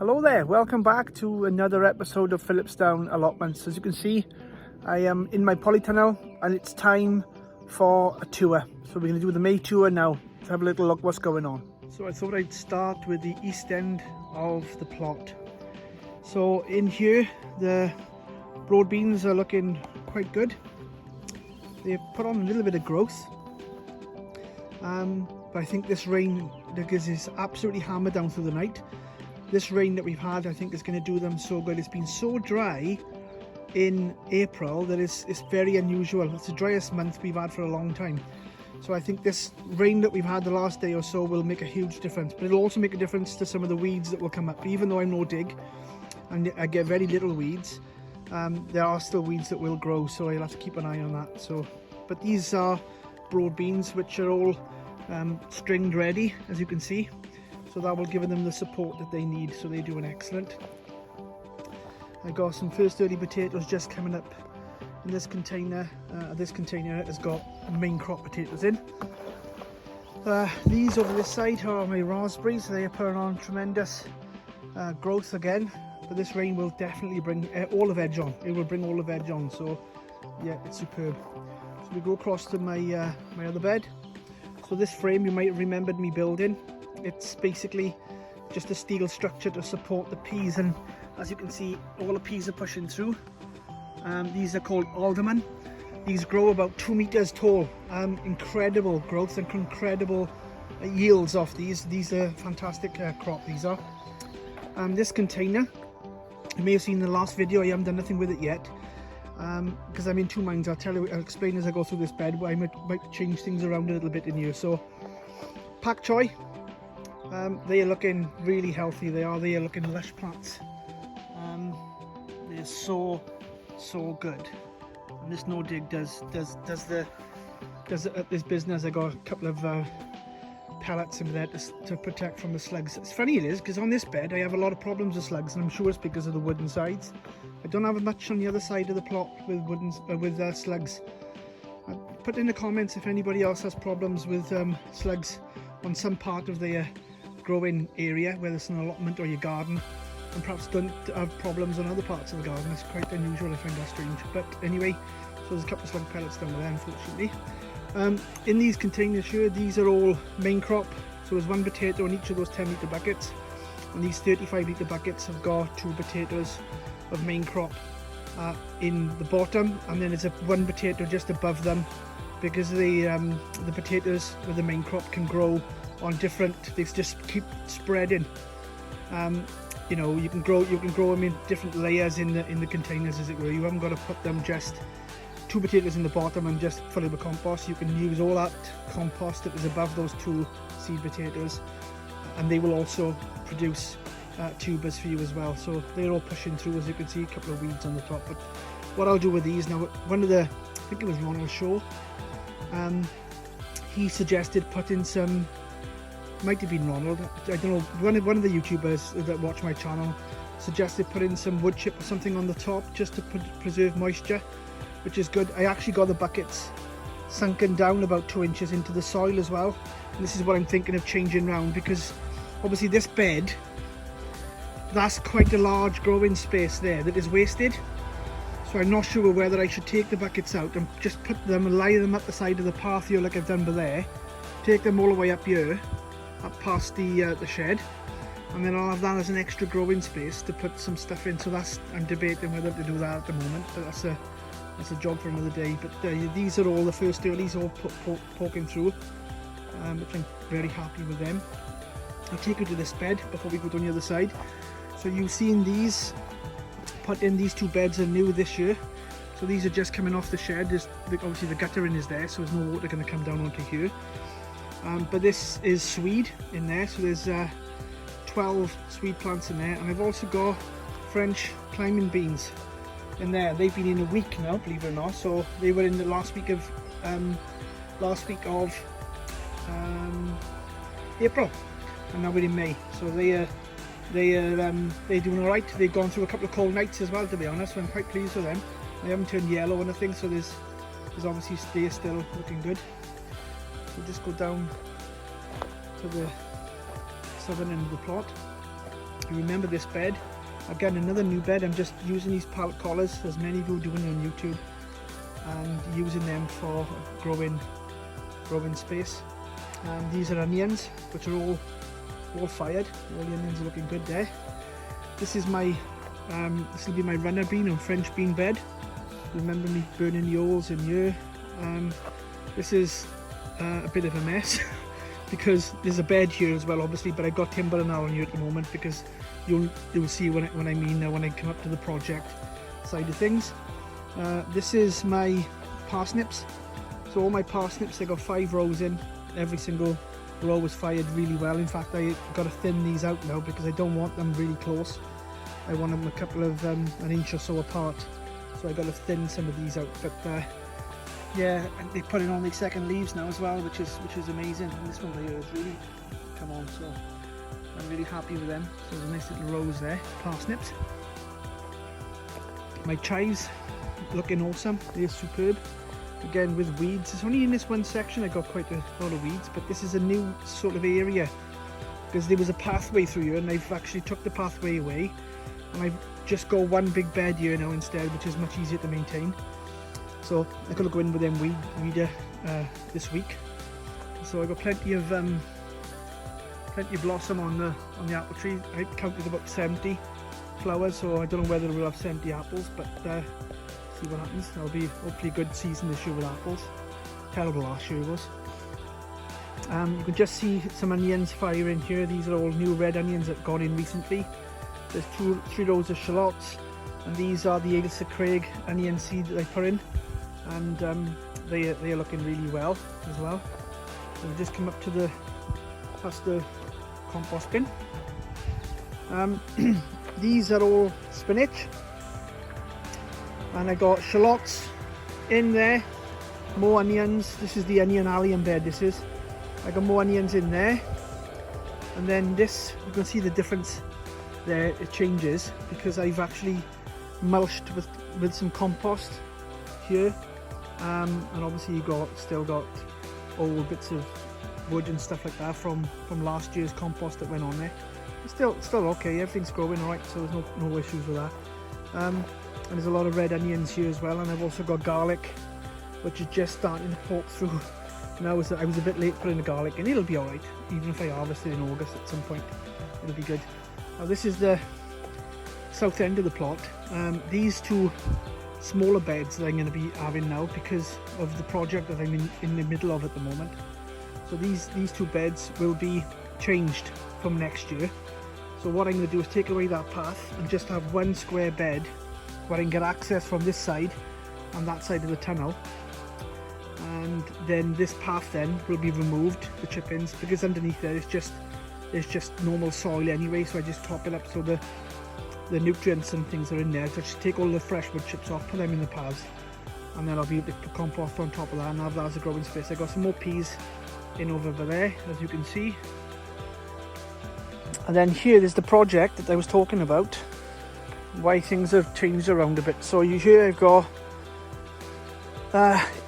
Hello there, welcome back to another episode of Phillipstown Allotments. As you can see, I am in my Polytunnel and it's time for a tour. So we're going to do the May tour now to have a little look what's going on. So I thought I'd start with the east end of the plot. So in here, the broad beans are looking quite good. They've put on a little bit of growth. But I think this rain that gives us absolutely hammered down through the night. This rain that we've had, I think, is going to do them so good. It's been so dry in April that it's very unusual. It's the driest month we've had for a long time. So I think this rain that we've had the last day or so will make a huge difference. But it'll also make a difference to some of the weeds that will come up. Even though I'm no dig and I get very little weeds, there are still weeds that will grow. So I'll have to keep an eye on that. But these are broad beans, which are all stringed ready, as you can see. So that will give them the support that they need, so they're doing excellent. I got some first early potatoes just coming up in this container. This container has got main crop potatoes in. These over this side are my raspberries. They are putting on tremendous growth again, but this rain will definitely bring all of edge on. It will bring all of edge on, so yeah, it's superb. So we go across to my my other bed. So this frame you might have remembered me building. It's basically just a steel structure to support the peas, and as you can see, all the peas are pushing through. These are called Alderman. These grow about 2 meters tall. Incredible growth and incredible yields off these. These are fantastic crop, these are. This container, you may have seen in the last video, I haven't done nothing with it yet. Because I'm in two minds. I'll explain as I go through this bed, but I might change things around a little bit in here. So, Pak Choy. They are looking really healthy. They are looking lush plants. They're so good. And this no dig does this business. I got a couple of pellets in there to protect from the slugs. It's funny it is, because on this bed I have a lot of problems with slugs, and I'm sure it's because of the wooden sides. I don't have much on the other side of the plot with slugs. Put in the comments if anybody else has problems with slugs on some part of their growing area, whether it's an allotment or your garden, and perhaps don't have problems on other parts of the garden. It's quite unusual. I find that strange. But anyway, so there's a couple of slug pellets down there, unfortunately. In these containers here, these are all main crop. So there's one potato in each of those 10-litre buckets, and these 35-litre buckets have got 2 potatoes of main crop in the bottom, and then there's one potato just above them, because the potatoes with the main crop can grow on different. They just keep spreading. You know, you can grow them in different layers in the containers, as it were. You haven't got to put them just 2 potatoes in the bottom and just fill it with compost. You can use all that compost that is above those 2 seed potatoes, and they will also produce tubers for you as well. So they're all pushing through, as you can see. A couple of weeds on the top. But what I'll do with these now, I think it was Ronald Shaw, he suggested putting some, might have been Ronald, I don't know, one of the YouTubers that watch my channel suggested putting some wood chip or something on the top just to preserve moisture, which is good. I actually got the buckets sunken down about 2 inches into the soil as well, and this is what I'm thinking of changing round, because obviously this bed, that's quite a large growing space there that is wasted. So I'm not sure whether I should take the buckets out and just put them and lie them up the side of the path here like I've done by there, take them all the way up here, up past the shed, and then I'll have that as an extra growing space to put some stuff in. So I'm debating whether to do that at the moment, but that's a job for another day. But these are all the first earlies all poking through, which I'm very happy with them. I'll take you to this bed before we go down the other side. So you've seen these put in. These 2 beds are new this year, so these are just coming off the shed. Obviously the guttering is there, so there's no water going to come down onto here. But this is swede in there, so there's 12 swede plants in there, and I've also got French climbing beans in there. They've been in a week now, believe it or not. So they were in the last week of April, and now we're in May. So they're doing all right. They've gone through a couple of cold nights as well, to be honest, so I'm quite pleased with them. They haven't turned yellow or anything, so there's obviously they're still looking good. We'll just go down to the southern end of the plot. you remember this bed. Again, another new bed. I'm just using these pallet collars, as many of you are doing on YouTube, and using them for growing space. These are onions, which are all fired. All the onions are looking good there. This is my this will be my runner bean and French bean bed. Remember me burning the holes in here. This is a bit of a mess because there's a bed here as well, obviously, but I've got timber and all on here at the moment, because you'll see when I come up to the project side of things. This is my parsnips. So all my parsnips, I got 5 rows in. Every single row was fired really well. In fact, I got to thin these out now because I don't want them really close. I want them a couple of an inch or so apart. So I got to thin some of these out. But yeah, they put in all the second leaves now as well, which is amazing. And this one here has really come on, so I'm really happy with them. So there's a nice little rows there, parsnips. My chives looking awesome. They're superb. Again, with weeds. It's only in this one section I got quite a lot of weeds, but this is a new sort of area because there was a pathway through here, and I've actually took the pathway away, and I've just got one big bed here now instead, which is much easier to maintain. So I'm gonna go in with them weeder this week. So I got plenty of blossom on the apple tree. I counted about 70 flowers, so I don't know whether we'll have 70 apples, but see what happens. That'll be hopefully a good season this year with apples. Terrible last year it was. You can just see some onions firing here. These are all new red onions that have gone in recently. There's 3 rows of shallots, and these are the Ailsa Craig onion seed that I put in, and they are looking really well as well. So we just come up to past the compost bin. These are all spinach, and I got shallots in there, more onions. This is the onion allium bed. This is. I got more onions in there, and then this, you can see the difference there. It changes because I've actually mulched with some compost here, and obviously you still got old bits of wood and stuff like that from last year's compost that went on there. It's still okay. Everything's growing alright, so there's no issues with that. And there's a lot of red onions here as well, and I've also got garlic, which is just starting to poke through. Now I was a bit late putting the garlic in. It'll be alright, even if I harvest it in August at some point. It'll be good. Now this is the south end of the plot. These 2 smaller beds that I'm going to be having now because of the project that I'm in the middle of at the moment. So these 2 beds will be changed from next year. So what I'm going to do is take away that path and just have one square bed where I can get access from this side and that side of the tunnel, and then this path then will be removed, the chip-ins, because underneath there it's just normal soil anyway. So I just top it up so the nutrients and things are in there. So I just take all the fresh wood chips off, put them in the paths, and then I'll be able to put compost on top of that and have that as a growing space. I got some more peas in over there, as you can see. And then here is the project that I was talking about, why things have changed around a bit. So here I've got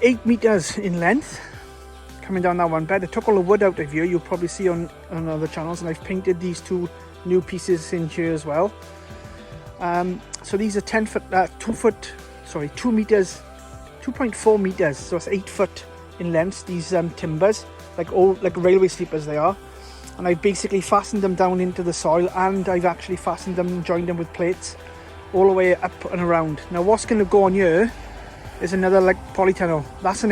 8 meters in length coming down that one bed. I took all the wood out of here, you'll probably see on other channels, and I've painted these 2 new pieces in here as well. So these are 2 meters, 2.4 meters, so it's 8 foot in length, these timbers, like railway sleepers they are. And I've basically fastened them down into the soil, and I've actually fastened them and joined them with plates all the way up and around. Now what's going to go on here is another polytunnel. That's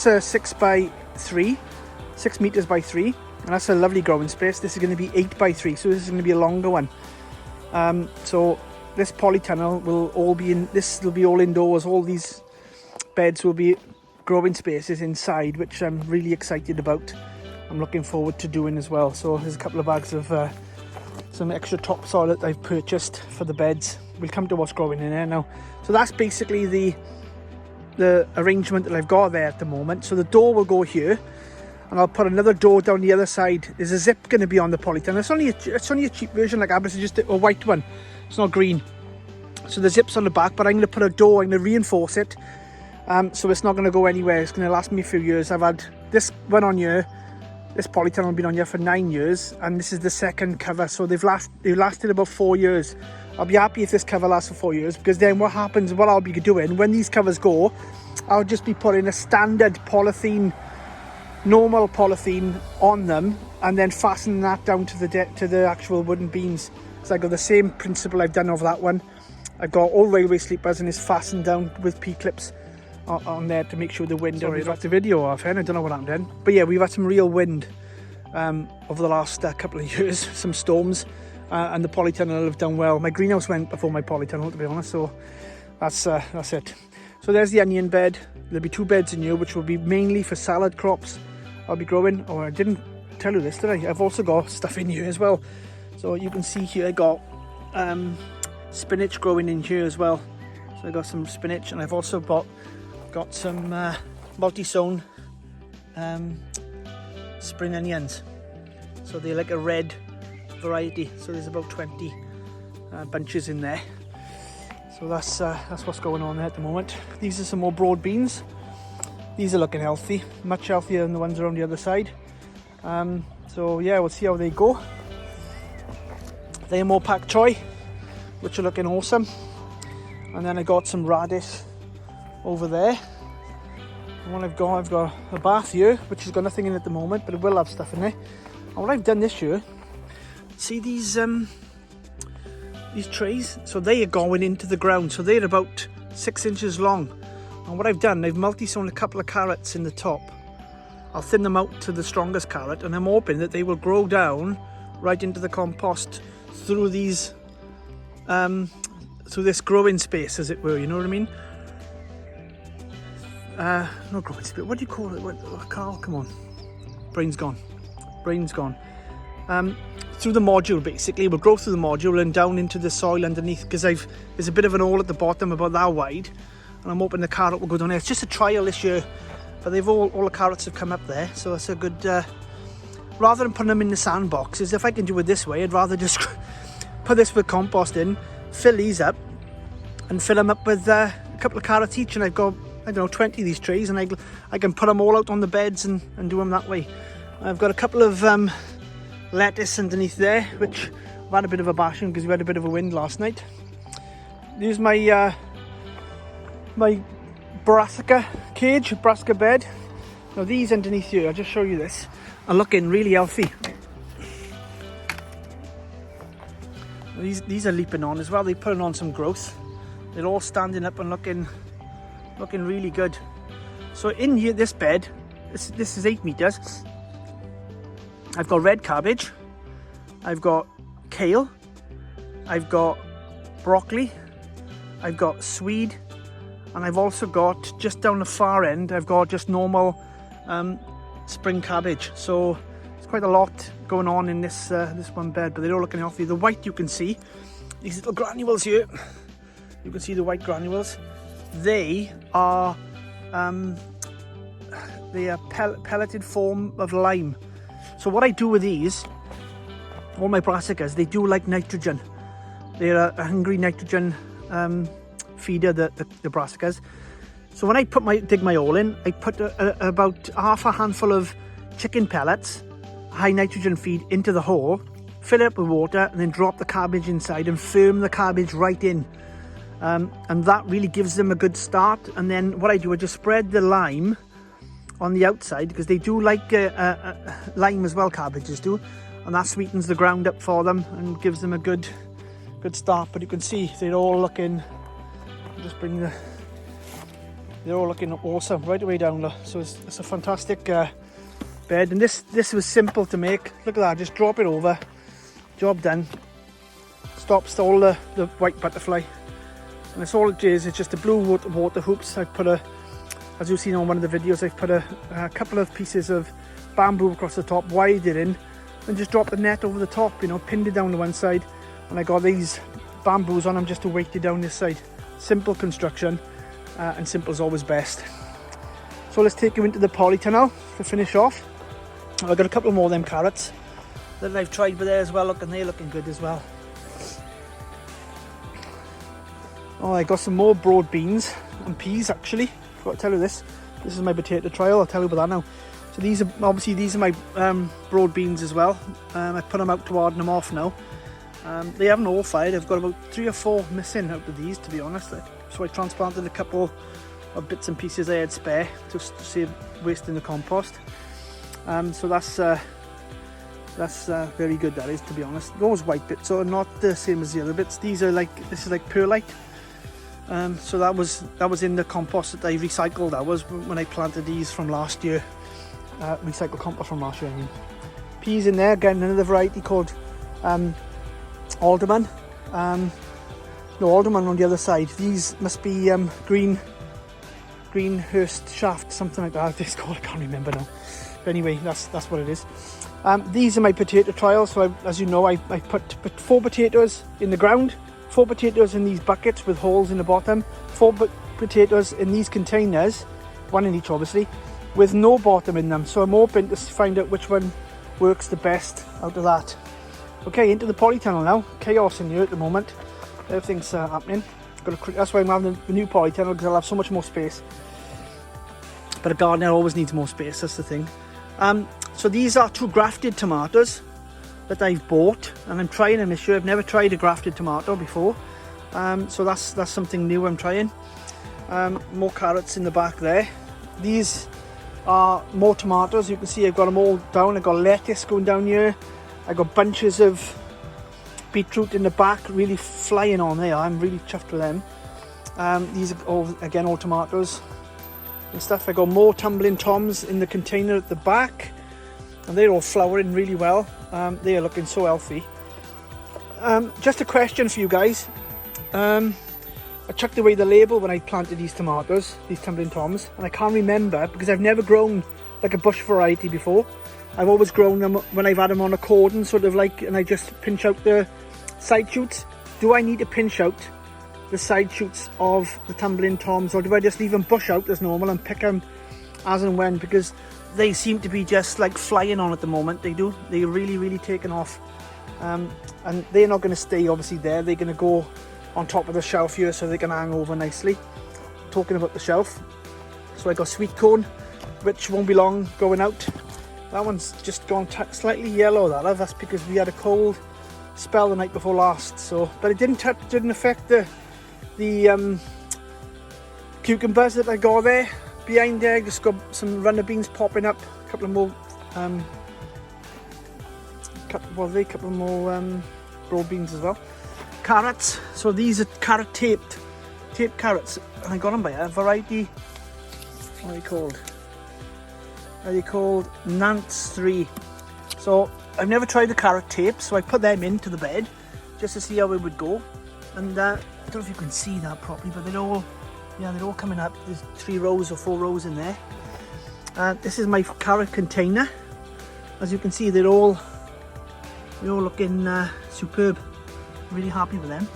a 6 meters by 3, and that's a lovely growing space. This is going to be 8 by 3, so this is going to be a longer one. So this polytunnel will all be all indoors. All these beds will be growing spaces inside, which I'm really excited about. I'm looking forward to doing as well. So there's a couple of bags of some extra topsoil that I've purchased for the beds. We'll come to what's growing in there now. So that's basically the arrangement that I've got there at the moment. So the door will go here, and I'll put another door down the other side. There's a zip going to be on the polytunnel. It's only a cheap version like that, but it's just a white one. It's not green. So the zip's on the back, but I'm going to put a door. I'm going to reinforce it, so it's not going to go anywhere. It's going to last me a few years. I've had this one on here. this polytunnel has been on here for 9 years, and this is the second cover, so they've lasted about 4 years. I'll be happy if this cover lasts for 4 years, because then what happens, what I'll be doing when these covers go, I'll just be putting a standard polythene, normal polythene on them, and then fastening that down to the actual wooden beams. So I got the same principle I've done over that one. I've got all railway sleepers, and it's fastened down with P-clips on there to make sure the wind. Sorry, that's the video off, I don't know what happened then. But yeah, we've had some real wind over the last couple of years, some storms, and the polytunnel have done well. My greenhouse went before my polytunnel, to be honest, so that's it. So there's the onion bed. There'll be 2 beds in here, which will be mainly for salad crops I'll be growing. Oh, I didn't tell you this, did I? I've also got stuff in here as well. So you can see here I got spinach growing in here as well. So I got some spinach, and I've also got some multi-sown spring onions. So they're like a red variety. So there's about 20 bunches in there. So that's what's going on there at the moment. These are some more broad beans. These are looking healthy, much healthier than the ones around the other side. So yeah, we'll see how they go. They are more Pak Choy, which are looking awesome. And then I got some radish over there. And what I've got a bath here, which has got nothing in at the moment, but it will have stuff in there. And what I've done this year, see these trays? So they are going into the ground. So they're about 6 inches long. And what I've done, I've multi-sown a couple of carrots in the top. I'll thin them out to the strongest carrot, and I'm hoping that they will grow down right into the compost through these, through this growing space, as it were. You know what I mean? Not growing space. What do you call it? Carl, come on. Brain's gone. Through the module, basically. We'll grow through the module and down into the soil underneath, because there's a bit of an hole at the bottom about that wide, and I'm hoping the carrot will go down there. It's just a trial this year, but all the carrots have come up there, so that's a good, rather than putting them in the sandboxes, if I can do it this way, I'd rather just put this with compost in, fill these up, and fill them up with a couple of carrots each, and I've got, I don't know, 20 of these trays, and I can put them all out on the beds and do them that way. I've got a couple of lettuce underneath there, which I've had a bit of a bashing because we had a bit of a wind last night. Here's my my brassica cage, brassica bed. Now these underneath here, I'll just show you this, are looking really healthy. These are leaping on as well. They're putting on some growth. They're all standing up and looking really good. So in here, this bed, this is 8 meters. I've got red cabbage, I've got kale, I've got broccoli, I've got swede, and I've also got, just down the far end, I've got just normal spring cabbage. So it's quite a lot going on in this one bed, but they're all looking healthy. The white, you can see these little granules here. You can see the white granules. They are pelleted form of lime. So what I do with these, all my brassicas, they do like nitrogen. They're a hungry nitrogen feeder, the brassicas. So when I dig my hole in, I put about half a handful of chicken pellets, high nitrogen feed, into the hole, fill it up with water, and then drop the cabbage inside and firm the cabbage right in. And that really gives them a good start. And then what I do, I just spread the lime on the outside, because they do like lime as well, cabbages do, and that sweetens the ground up for them and gives them a good start. But you can see they're all looking, they're all looking awesome right away down there. So it's a fantastic bed, and this was simple to make. Look at that, just drop it over, job done. Stops all the white butterfly, and that's all it is. It's just a blue water hoops. I put as you've seen on one of the videos, I've put a couple of pieces of bamboo across the top, wired it in, and just dropped the net over the top, pinned it down to one side, and I got these bamboos on them just to weight it down this side. Simple construction, and simple is always best. So let's take you into the polytunnel to finish off. I've got a couple more of them carrots that I've tried with there as well. Look, and they're looking good as well. Oh, I got some more broad beans and peas actually. Forgot to tell you this. This is my potato trial. I'll tell you about that now. So So these are obviously, these are my broad beans as well. I put them out to harden them off now. They haven't all fired. I've got about 3 or 4 missing out of these, to be honest. So I transplanted a couple of bits and pieces I had spare to save wasting the compost. So that's very good, that is, to be honest. Those white bits are not the same as the other bits. These are like, this is like perlite. So that was in the compost that I recycled. That was when I planted these from last year. Recycled compost from last year, I mean. Peas in there, again, another variety called Alderman. No, Alderman on the other side. These must be Greenhurst shaft, something like that. It's called, I can't remember now. But anyway, that's what it is. These are my potato trials. So as you know, I put 4 potatoes in the ground, 4 potatoes in these buckets with holes in the bottom, 4 potatoes in these containers, 1 in each obviously, with no bottom in them. So I'm hoping to find out which one works the best out of that. Okay, into the polytunnel now. Chaos in here at the moment. Everything's happening. That's why I'm having the new polytunnel, because I'll have so much more space. But a gardener always needs more space, that's the thing. So these are 2 grafted tomatoes that I've bought, and I'm trying them this year. I've never tried a grafted tomato before. So that's something new I'm trying. More carrots in the back there. These are more tomatoes. You can see I've got them all down. I've got lettuce going down here. I've got bunches of beetroot in the back, really flying on there. I'm really chuffed with them. These are all, again, all tomatoes and stuff. I got more tumbling toms in the container at the back, and they're all flowering really well. They are looking so healthy. Just a question for you guys. I chucked away the label when I planted these tomatoes, these tumbling toms, and I can't remember because I've never grown like a bush variety before. I've always grown them when I've had them on a cordon, sort of like, and I just pinch out the side shoots. Do I need to pinch out the side shoots of the tumbling toms, or do I just leave them bush out as normal and pick them as and when? Because they seem to be just like flying on at the moment. They do. They're really taking off. And they're not going to stay obviously there. They're going to go on top of the shelf here so they can hang over nicely. Talking about the shelf, so I got sweet corn, which won't be long going out. That one's just gone slightly yellow. That's because we had a cold spell the night before last. So, but it didn't affect the cucumbers that I got there. Behind there, just got some runner beans popping up. A couple of more, couple more broad beans as well. Carrots. So these are carrot taped carrots, and I got them by a variety. What are they called? Are they called Nance 3? So I've never tried the carrot tape, so I put them into the bed just to see how it would go. And I don't know if you can see that properly, but they're all coming up. There's 3 rows or 4 rows in there. This is my carrot container. As you can see, they're all looking superb. Really happy with them.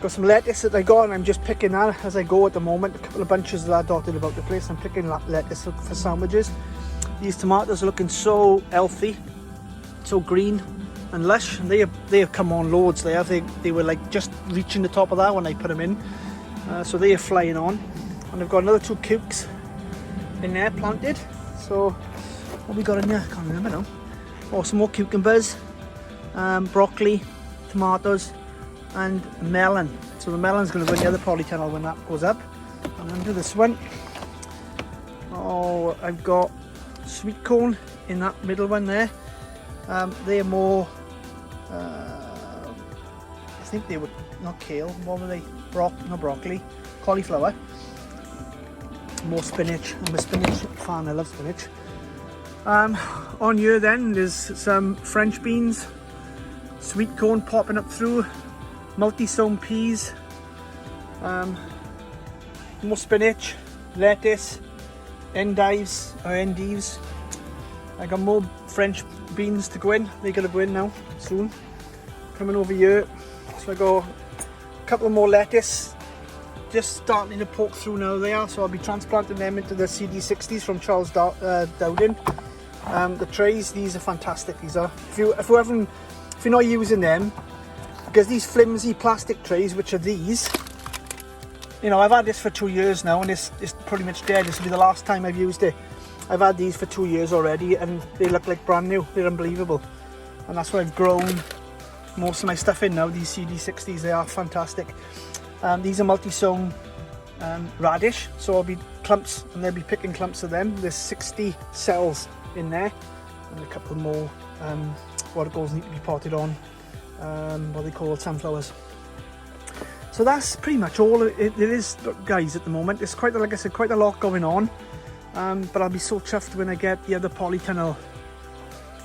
Got some lettuce that I got, and I'm just picking that as I go at the moment. A couple of bunches of that dotted about the place. I'm picking lettuce for sandwiches. These tomatoes are looking so healthy, so green and lush, and they have come on loads. They were like just reaching the top of that when I put them in. So they are flying on, and I've got another 2 cukes in there planted. So what we got in there? I can't remember now. Oh, some more cucumbers, broccoli, tomatoes, and melon. So the melon's going to go in the other polytunnel when that goes up. And then do this one. Oh, I've got sweet corn in that middle one there. They are more, I think they were not kale. What were they? Not broccoli, cauliflower. More spinach. I'm a spinach fan. I love spinach. On here then there's some French beans, sweet corn popping up through, multi-sown peas, more spinach, lettuce, endives. I got more French beans to go in. They're gonna go in now soon. Coming over here, so I got a couple more lettuce just starting to poke through now. They are, so I'll be transplanting them into the CD60s from Charles Dowden. The trays, these are fantastic. These are, if you're not using them, because these flimsy plastic trays, which are these, you know, I've had this for 2 years now, and it's pretty much dead. This will be the last time I've used it. I've had these for 2 years already and they look like brand new. They're unbelievable. And that's what I've grown most of my stuff in now, these CD60s. They are fantastic. These are multi-sown radish, so I'll be clumps, and they'll be picking clumps of them. There's 60 cells in there, and a couple more what goes need to be potted on, what they call sunflowers. So that's pretty much all it is, guys, at the moment. It's quite, like I said, quite a lot going on, but I'll be so chuffed when I get the other polytunnel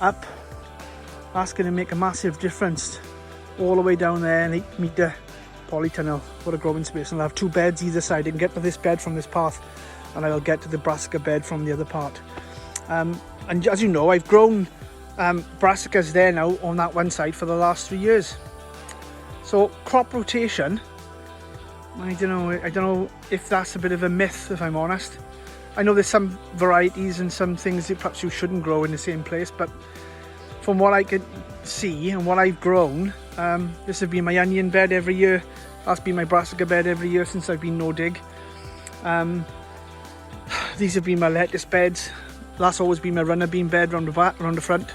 up. That's going to make a massive difference all the way down there, an 8-metre polytunnel. What a growing space. And I'll have 2 beds either side. I can get to this bed from this path, and I will get to the brassica bed from the other part. And as you know, I've grown brassicas there now on that one side for the last 3 years. So crop rotation, I don't know if that's a bit of a myth, if I'm honest. I know there's some varieties and some things that perhaps you shouldn't grow in the same place, but from what I could see and what I've grown, this has been my onion bed every year. That's been my brassica bed every year since I've been no dig. These have been my lettuce beds. That's always been my runner bean bed round the back, round the front.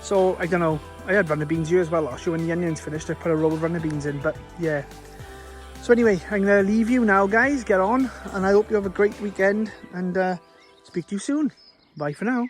So I don't know. I had runner beans here as well last year. When the onions finished, I put a row of runner beans in. But yeah. So anyway, I'm gonna leave you now, guys. Get on, and I hope you have a great weekend. And speak to you soon. Bye for now.